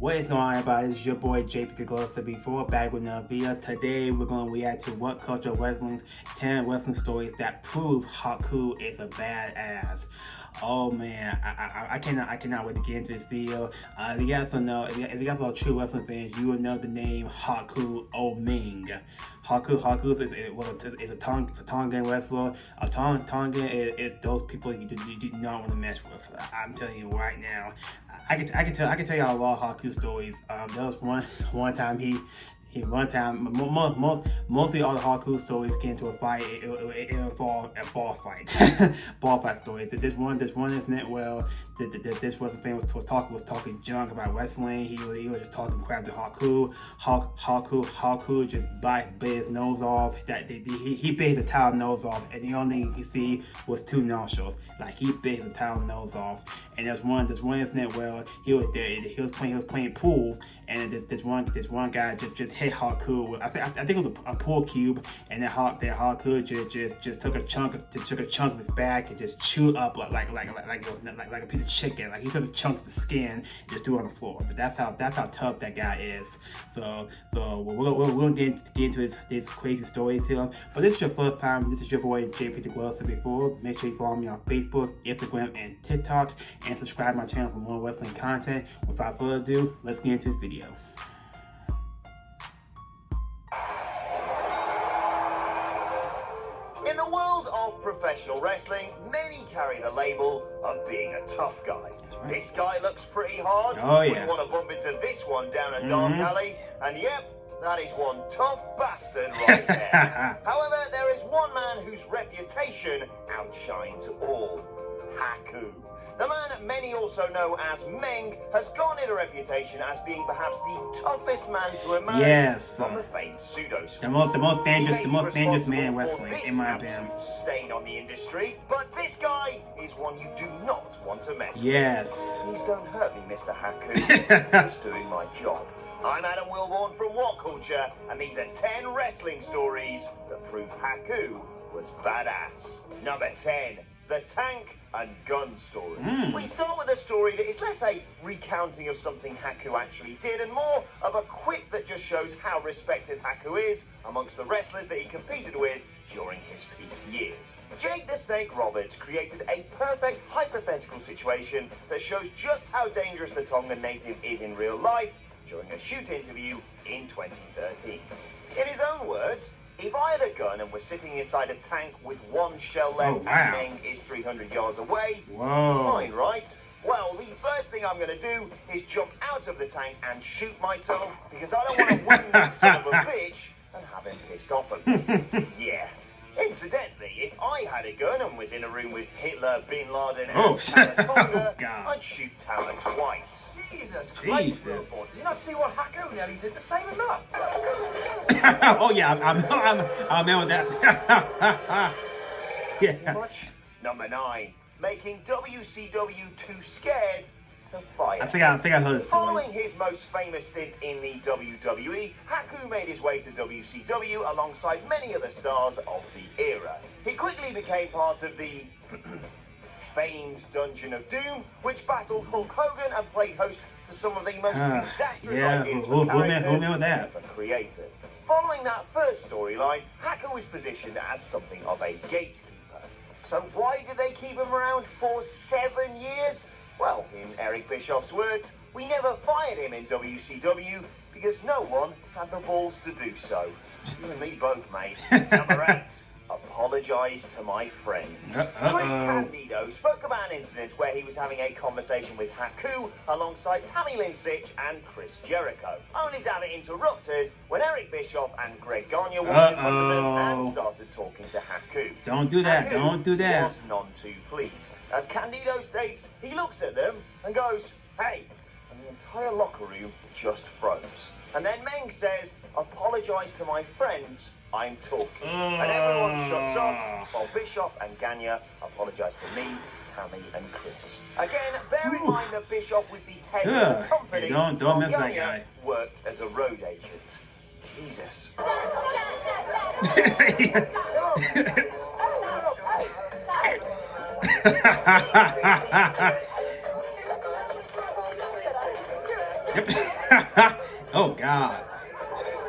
What is going on, everybody? It's your boy JPTHEGLOVE74 back with another video. Today we're going to react to WhatCulture Wrestling's 10 wrestling stories that prove Haku is a badass. Oh man, I cannot wait to get into this video. If you guys don't know, if you guys are true wrestling fans, you will know the name Haku or Meng. Haku is a Tongan wrestler. Tongan is those people you do not want to mess with. I'm telling you right now. I can tell y'all a lot of Haku stories. There was one time mostly all the Haku stories get into a fight. It involved a bar fight, bar fight stories. This one isn't well. This wrestling fan was talking junk about wrestling. He was just talking crap to Haku. Haku just bit his nose off. He bit his entire nose off, and the only thing you could see was two nostrils. Like he bit his entire nose off. And this one isn't well. He was playing pool, and this one guy just hit Haku. I think it was a pool cube, and then Haku just took a chunk of his back and just chewed up like it was like a piece of chicken. Like he took chunks of his skin and just threw it on the floor. That's how tough that guy is. So we're gonna get into his crazy stories here. But this is your first time. This is your boy JPTHEGLOVE74. Make sure you follow me on Facebook, Instagram, and TikTok, and subscribe to my channel for more wrestling content. Without further ado, let's get into this video. In the world of professional wrestling, many carry the label of being a tough guy. Right. This guy looks pretty hard. Oh yeah. We want to bump into this one down a dark alley, and yep, that is one tough bastard right there. However, there is one man whose reputation outshines all. Haku. The man many also know as Meng has garnered a reputation as being perhaps the toughest man to emerge from the famed pseudo-sport. The most dangerous man in wrestling, in my opinion. Stain on the industry, but this guy is one you do not want to mess with. Yes. Please don't hurt me, Mr. Haku. I'm just doing my job. I'm Adam Wilborn from WhatCulture, and these are 10 wrestling stories that prove Haku was badass. Number 10. The tank and gun story. We start with a story that is less a recounting of something Haku actually did and more of a quip that just shows how respected Haku is amongst the wrestlers that he competed with during his peak years. Jake the Snake Roberts created a perfect hypothetical situation that shows just how dangerous the Tongan native is in real life during a shoot interview in 2013. In his own words, if I had a gun and was sitting inside a tank with one shell left and Meng is 300 yards away, fine, right? Well, the first thing I'm going to do is jump out of the tank and shoot myself because I don't want to wing that son of a bitch and have him pissed off at me. Yeah. Incidentally, if I had a gun and was in a room with Hitler, Bin Laden, and Tonga, I'd shoot Tama twice. Jesus. Did you not see what Haku nearly did the same as that? Oh yeah, I remember that. Yeah. Much. Number 9, making WCW too scared to fight. I think I heard this story. Following his most famous stint in the WWE, Haku made his way to WCW alongside many other stars of the era. He quickly became part of the famed Dungeon of Doom, which battled Hulk Hogan and played host to some of the most disastrous ideas for characters ever created. Following that first storyline, Haku was positioned as something of a gatekeeper. So why did they keep him around for 7 years? Well, in Eric Bischoff's words, we never fired him in WCW because no one had the balls to do so. You and me both, mate. Number 8. Apologise to my friends. Chris Candido spoke about an incident where he was having a conversation with Haku alongside Tammy Lynn Sitch and Chris Jericho, only to have it interrupted when Eric Bischoff and Greg Gagne walked in front of them and started talking to Haku. Don't do that. Haku Don't do that. was none too pleased. As Candido states, he looks at them and goes, "Hey," and the entire locker room just froze. And then Meng says, "Apologise to my friends. I'm talking." And everyone shuts up while Bischoff and Gagne apologise to me, Tammy and Chris. Again, bear in mind that Bischoff was the head of the company, don't miss that Gagne guy. worked as a road agent. Jesus. Yep. Oh God.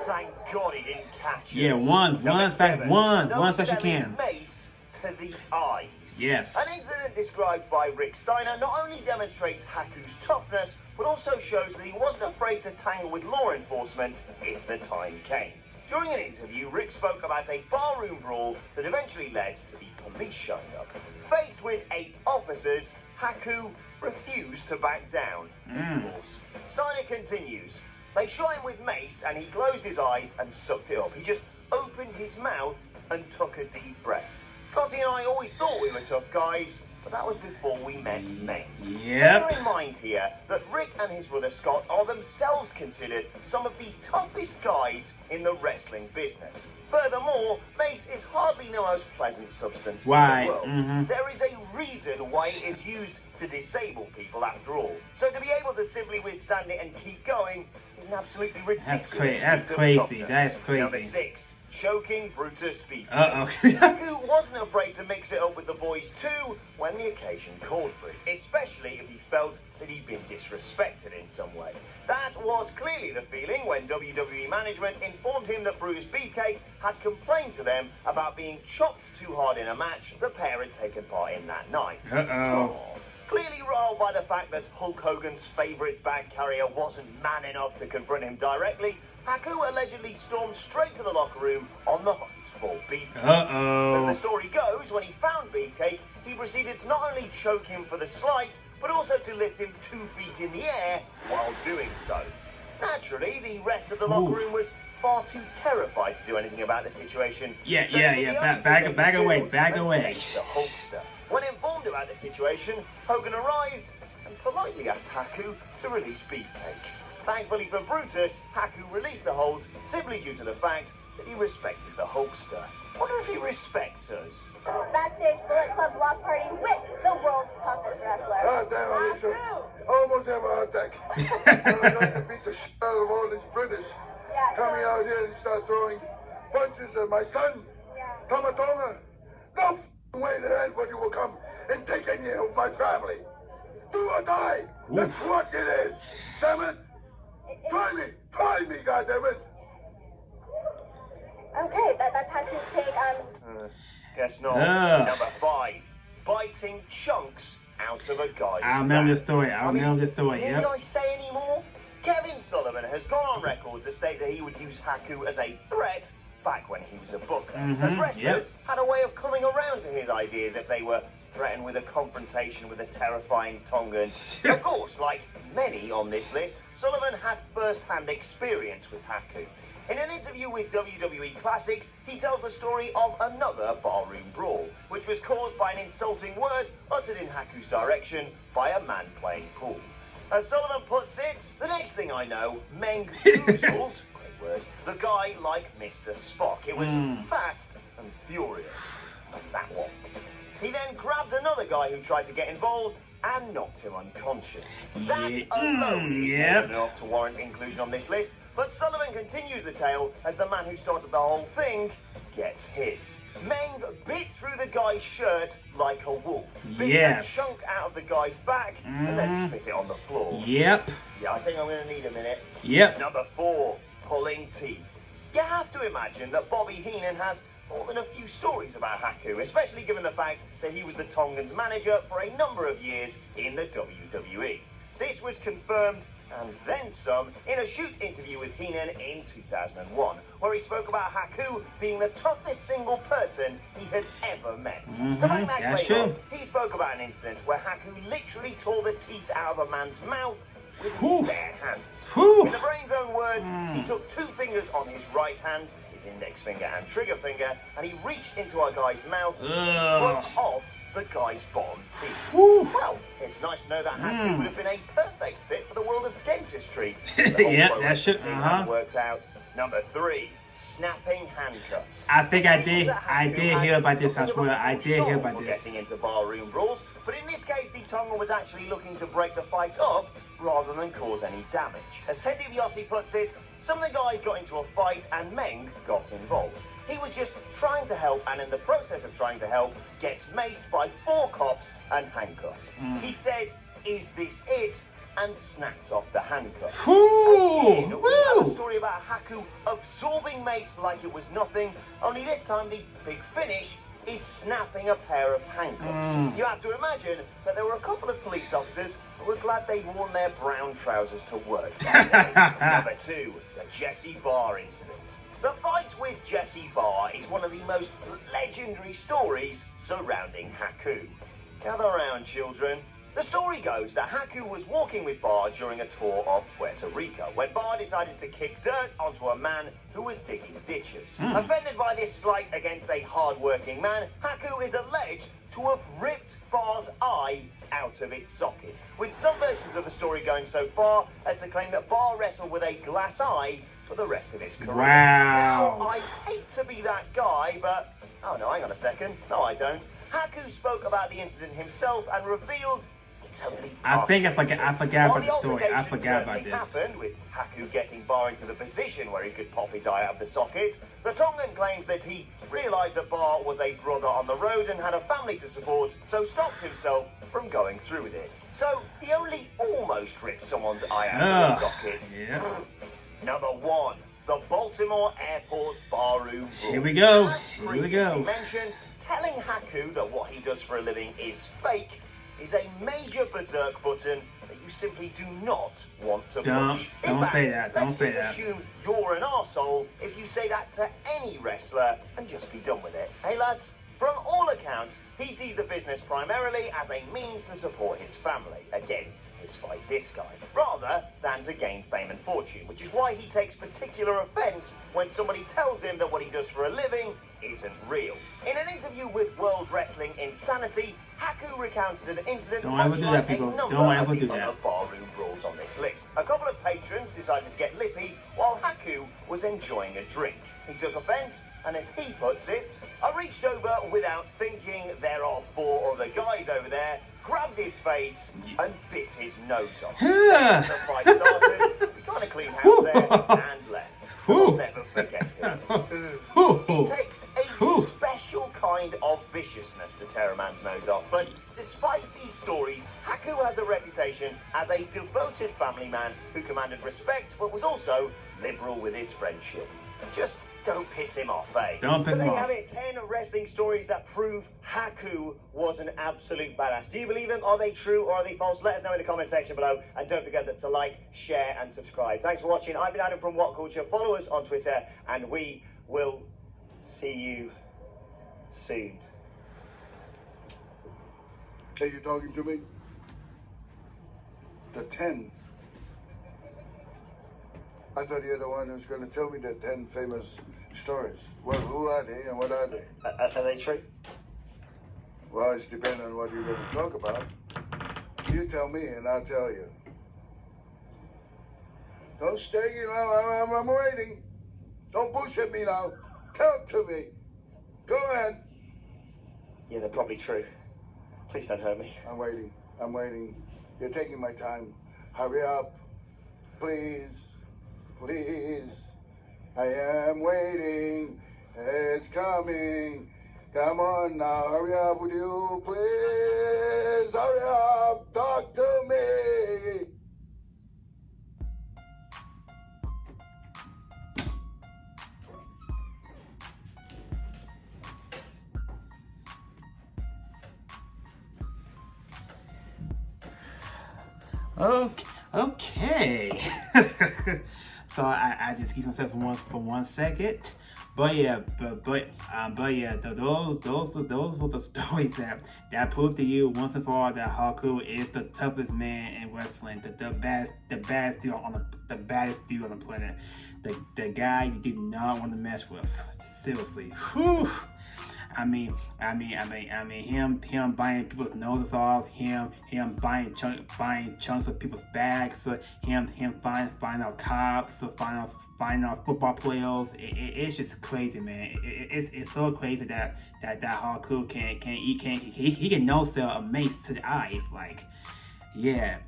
Thank God he didn't catch us. Yeah, one special can. Mace to the eyes. Yes. An incident described by Rick Steiner not only demonstrates Haku's toughness, but also shows that he wasn't afraid to tangle with law enforcement if the time came. During an interview, Rick spoke about a barroom brawl that eventually led to the police showing up. Faced with 8 officers, Haku refused to back down. Of course. Steiner continues. They shot him with mace and he closed his eyes and sucked it up. He just opened his mouth and took a deep breath. Scotty and I always thought we were tough guys, but that was before we met Meng. Yep. Bear in mind here that Rick and his brother Scott are themselves considered some of the toughest guys in the wrestling business. Furthermore, mace is hardly the most pleasant substance in the world. There is a reason why it is used to disable people after all. So to be able to simply withstand it and keep going is an absolutely ridiculous That's crazy. That's Number crazy. 6. Choking Brutus Beefcake. Uh-oh. Haku wasn't afraid to mix it up with the boys too when the occasion called for it, especially if he felt that he'd been disrespected in some way. That was clearly the feeling when WWE management informed him that Brutus Beefcake had complained to them about being chopped too hard in a match the pair had taken part in that night. Uh-oh. Clearly riled by the fact that Hulk Hogan's favourite bag carrier wasn't man enough to confront him directly, Haku allegedly stormed straight to the locker room on the hunt for Beefcake. As the story goes, when he found Beefcake, he proceeded to not only choke him for the slight, but also to lift him 2 feet in the air while doing so. Naturally, the rest of the locker room was far too terrified to do anything about the situation. Back away. The Hulkster. When informed about the situation, Hogan arrived and politely asked Haku to release Beefcake. Thankfully for Brutus, Haku released the hold simply due to the fact that he respected the Hulkster. Wonder if he respects us. Backstage Bullet Club block party with the world's toughest wrestler. God damn, Alicia. I almost have a heart attack. I'm going to beat the shit out of all this British. Coming out here and start throwing punches at my son. Tonga. No way that anybody will come and take any of my family. Do or die. That's what it is. Damn it. Try me, goddammit. Okay, that's Haku's take on... Guess not. Number 5. Biting chunks out of a guy's I remember back. this story. Need I say any more? Kevin Sullivan has gone on record to state that he would use Haku as a threat back when he was a booker. As wrestlers had a way of coming around to his ideas if they were threatened with a confrontation with a terrifying Tongan. Of course, like many on this list, Sullivan had first-hand experience with Haku. In an interview with WWE Classics, he tells the story of another barroom brawl, which was caused by an insulting word uttered in Haku's direction by a man playing pool. As Sullivan puts it, the next thing I know, Meng oozles, great word, the guy like Mr. Spock. It was fast and furious. And that one. He then grabbed another guy who tried to get involved and knocked him unconscious. That alone is more than enough to warrant inclusion on this list, but Sullivan continues the tale as the man who started the whole thing gets his. Meng bit through the guy's shirt like a wolf, bit a chunk out of the guy's back, and then spit it on the floor. Yeah, I think I'm going to need a minute. Number 4, pulling teeth. You have to imagine that Bobby Heenan has more than a few stories about Haku, especially given the fact that he was the Tongan's manager for a number of years in the WWE. This was confirmed, and then some, in a shoot interview with Heenan in 2001, where he spoke about Haku being the toughest single person he had ever met. To make that claim, he spoke about an incident where Haku literally tore the teeth out of a man's mouth with his bare hands. In the brain's own words, he took 2 fingers on his right hand, his index finger and trigger finger, and he reached into a guy's mouth and broke off the guy's bottom teeth. Well, it's nice to know that Haku would have been a perfect fit for the world of dentistry. That should worked out. Number 3, snapping handcuffs. I think I did hear about this. I swear, I did hear about this. Getting into barroom brawls, but in this case, the Tongan was actually looking to break the fight up rather than cause any damage. As Ted DiBiase puts it, some of the guys got into a fight and Meng got involved. He was just trying to help, and in the process of trying to help, gets maced by 4 cops and handcuffed. He said, "Is this it?" and snapped off the handcuffs. Ooh, Again, we have a story about Haku absorbing Mace like it was nothing, only this time the big finish is snapping a pair of handcuffs. You have to imagine that there were a couple of police officers who were glad they'd worn their brown trousers to work. Number 2, the Jesse Barr incident. The fight with Jesse Barr is one of the most legendary stories surrounding Haku. Gather round, children. The story goes that Haku was walking with Barr during a tour of Puerto Rico when Barr decided to kick dirt onto a man who was digging ditches. Offended by this slight against a hard-working man, Haku is alleged to have ripped Barr's eye out of its socket, with some versions of the story going so far as to claim that Barr wrestled with a glass eye for the rest of his career. Wow. Now, I hate to be that guy, but... Oh, no, hang on a second. No, I don't. Haku spoke about the incident himself and revealed it's only I think I forgot about the story. I altercation forgot about certainly this. happened, with Haku getting Barr into the position where he could pop his eye out of the socket. The Tongan claims that he realised that Barr was a brother on the road and had a family to support, so stopped himself from going through with it. So he only almost ripped someone's eye out of the socket. Yeah. Number 1, the Baltimore Airport barroom. Here we go. As Here we go. previously mentioned, telling Haku that what he does for a living is fake is a major berserk button that you simply do not want to push. Don't say that. Don't say that. Assume you're an arsehole if you say that to any wrestler and just be done with it. Hey lads, from all accounts, he sees the business primarily as a means to support his family. Again, despite this guy, rather than to gain fame and fortune, which is why he takes particular offense when somebody tells him that what he does for a living isn't real. In an interview with World Wrestling Insanity, Haku recounted an incident. Don't ever do that, people. Don't ever do that. Barroom brawls on this list. A couple of patrons decided to get lippy while Haku was enjoying a drink. He took offense, and as he puts it, I reached over without thinking, there are 4 other guys over there, grabbed his face and bit his nose off. The fight started, we kind of clean house there and left. I'll never forget it. It takes a special kind of viciousness to tear a man's nose off, but despite these stories, Haku has a reputation as a devoted family man who commanded respect but was also liberal with his friendship. Just don't piss him off, eh? Don't piss him So off. there you have it, 10 wrestling stories that prove Haku was an absolute badass. Do you believe them? Are they true or are they false? Let us know in the comment section below. And don't forget to like, share and subscribe. Thanks for watching. I've been Adam from WhatCulture. Follow us on Twitter and we will see you soon. Are you talking to me? The 10. I thought you're the one who's going to tell me the 10 famous stories. Well, who are they and what are they? Are they true? Well, it's depending on what you're going to talk about. You tell me and I'll tell you. Don't stay, I'm waiting. Don't bullshit me now. Tell it to me. Go ahead. Yeah, they're probably true. Please don't hurt me. I'm waiting. You're taking my time. Hurry up. Please. I am waiting. It's coming. Come on now. Hurry up, would you please? Hurry up. Talk to me. Okay. So I just keep myself for one second. But yeah, those were the stories that prove to you once and for all that Haku is the toughest man in wrestling, the baddest dude on the planet, the guy you do not want to mess with. Seriously, whew. I mean, him buying people's noses off, him buying chunks of people's bags, him buying out cops, buying out football players. It's just crazy, man. It's so crazy that Haku he can no sell a mace to the eyes, like, yeah.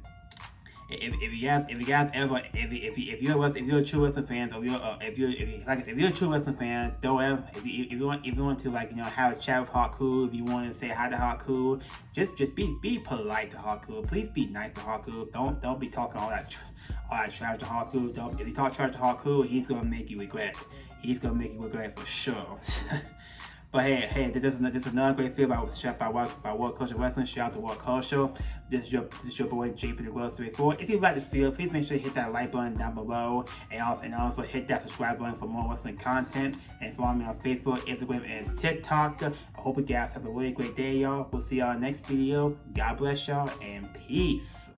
if you guys ever, if you're a true wrestling fan, or if you're a true wrestling fan, don't ever, if you want to, like, have a chat with Haku, if you want to say hi to Haku, just be polite to Haku. Please be nice to Haku. Don't be talking all that trash to Haku. If you talk trash to Haku, he's gonna make you regret. He's gonna make you regret for sure. But hey, this is another great video about WhatCulture Wrestling. Shout out to WhatCulture. This is your boy JPTHEGLOVE74. If you like this video, please make sure you hit that like button down below, and also hit that subscribe button for more wrestling content. And follow me on Facebook, Instagram, and TikTok. I hope you guys have a really great day, y'all. We'll see y'all next video. God bless y'all, and peace.